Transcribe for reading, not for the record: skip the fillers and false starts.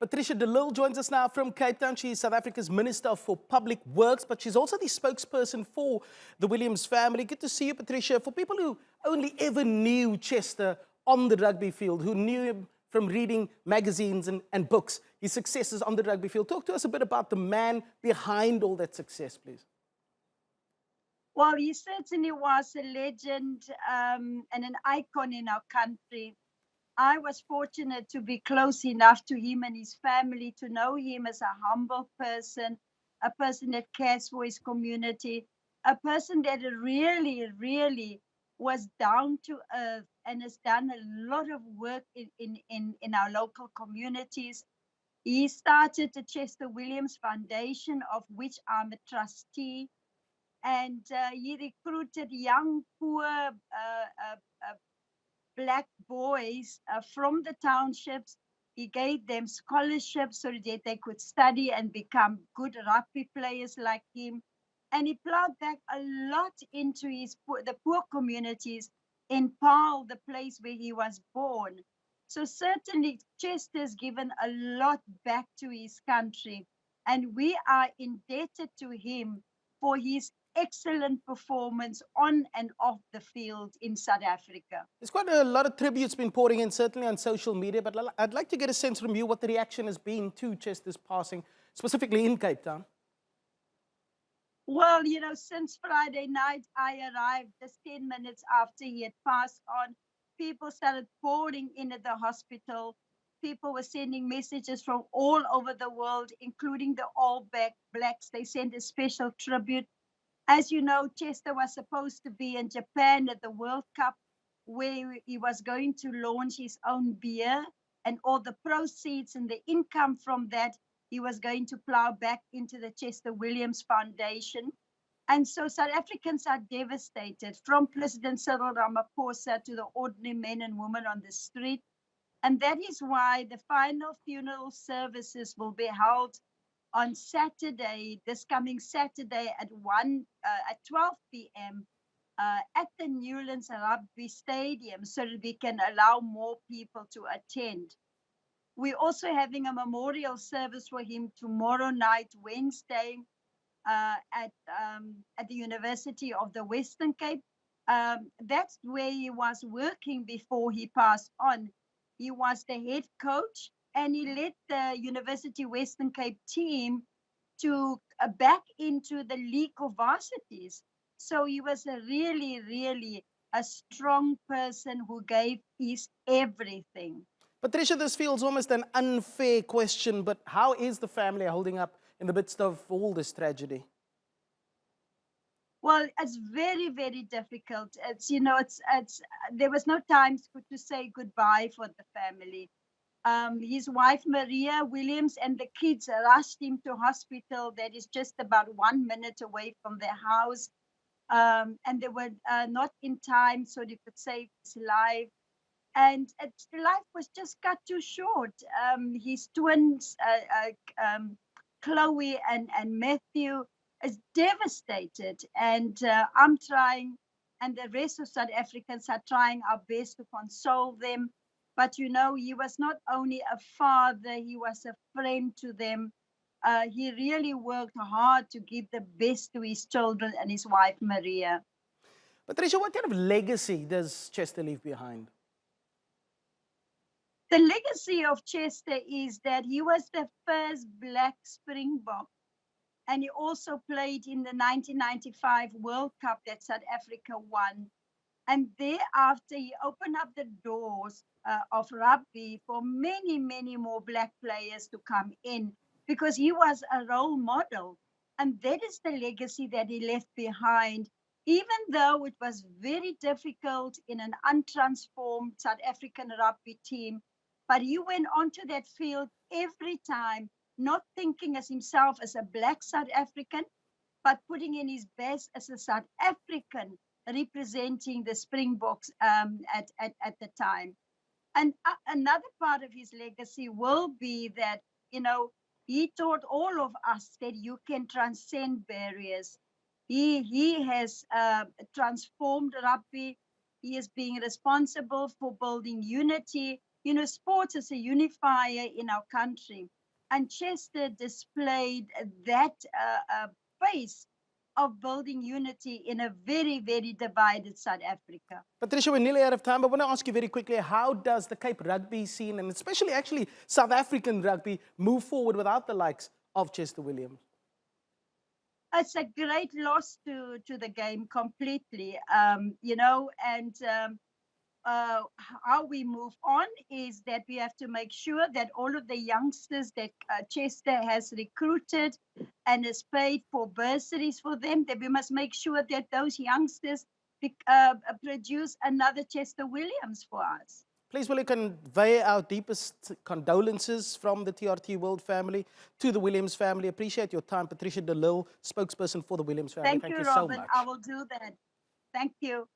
Patricia de Lille joins us now from Cape Town. She is South Africa's Minister for Public Works, but she's also the spokesperson for the Williams family. Good to see you, Patricia. For people who only ever knew Chester on the rugby field, who knew him from reading magazines and books, his successes on the rugby field, talk to us a bit about the man behind all that success, please. Well, he certainly was a legend and an icon in our country. I was fortunate to be close enough to him and his family, to know him as a humble person, a person that cares for his community, a person that really was down to earth and has done a lot of work in our local communities. He started the Chester Williams Foundation, of which I'm a trustee, and he recruited young, poor Black boys from the townships. He gave them scholarships so that they could study and become good rugby players like him. And he plowed back a lot into the poor communities in Paarl, the place where he was born. So certainly Chester's given a lot back to his country, and we are indebted to him for his excellent performance on and off the field in South Africa. There's quite a lot of tributes been pouring in, certainly on social media, but I'd like to get a sense from you what the reaction has been to Chester's passing, specifically in Cape Town. Well, you know, since Friday night, I arrived just 10 minutes after he had passed on. People started pouring in at the hospital. People were sending messages from all over the world, including the All Blacks. They sent a special tribute. As you know, Chester was supposed to be in Japan at the World Cup, where he was going to launch his own beer, and all the proceeds and the income from that, he was going to plow back into the Chester Williams Foundation. And so South Africans are devastated, from President Cyril Ramaphosa to the ordinary men and women on the street. And that is why the final funeral services will be held on Saturday, this coming Saturday at 12 p.m. At the Newlands Rugby Stadium, so that we can allow more people to attend. We're also having a memorial service for him tomorrow night, Wednesday, at the University of the Western Cape. That's where he was working before he passed on. He was the head coach, and he led the University Western Cape team to back into the league of varsities. So he was a really a strong person who gave his everything. Patricia, this feels almost an unfair question, but how is the family holding up in the midst of all this tragedy? Well, it's very difficult. It's, you know, there was no time to say goodbye for the family. His wife, Maria Williams, and the kids rushed him to hospital that is just about 1 minute away from their house. And they were not in time, so they could save his life. And life was just cut too short. His twins, Chloe and Matthew, is devastated. And I'm trying, and the rest of South Africans are trying our best to console them. But, you know, he was not only a father, he was a friend to them. He really worked hard to give the best to his children and his wife, Maria. Patricia, what kind of legacy does Chester leave behind? The legacy of Chester is that he was the first Black Springbok, and he also played in the 1995 World Cup that South Africa won. And thereafter, he opened up the doors of rugby for many more Black players to come in, because he was a role model. And that is the legacy that he left behind, even though it was very difficult in an untransformed South African rugby team. But he went onto that field every time, not thinking as himself as a Black South African, but putting in his best as a South African, representing the Springboks at the time. And another part of his legacy will be that, you know, he taught all of us that you can transcend barriers. He has transformed rugby. He is being responsible for building unity You know, sports is a unifier in our country. And Chester displayed that face of building unity in a very, very divided South Africa. Patricia, we're nearly out of time, but I want to ask you very quickly, how does the Cape rugby scene, and especially actually South African rugby, move forward without the likes of Chester Williams? It's a great loss to the game completely, you know, and how we move on is that we have to make sure that all of the youngsters that Chester has recruited and has paid for bursaries for them, that we must make sure that those youngsters produce another Chester Williams for us. Please will you convey our deepest condolences from the TRT World family to the Williams family. Appreciate your time. Patricia de Lille, spokesperson for the Williams family. Thank you, so Robin. much. I will do that. Thank you.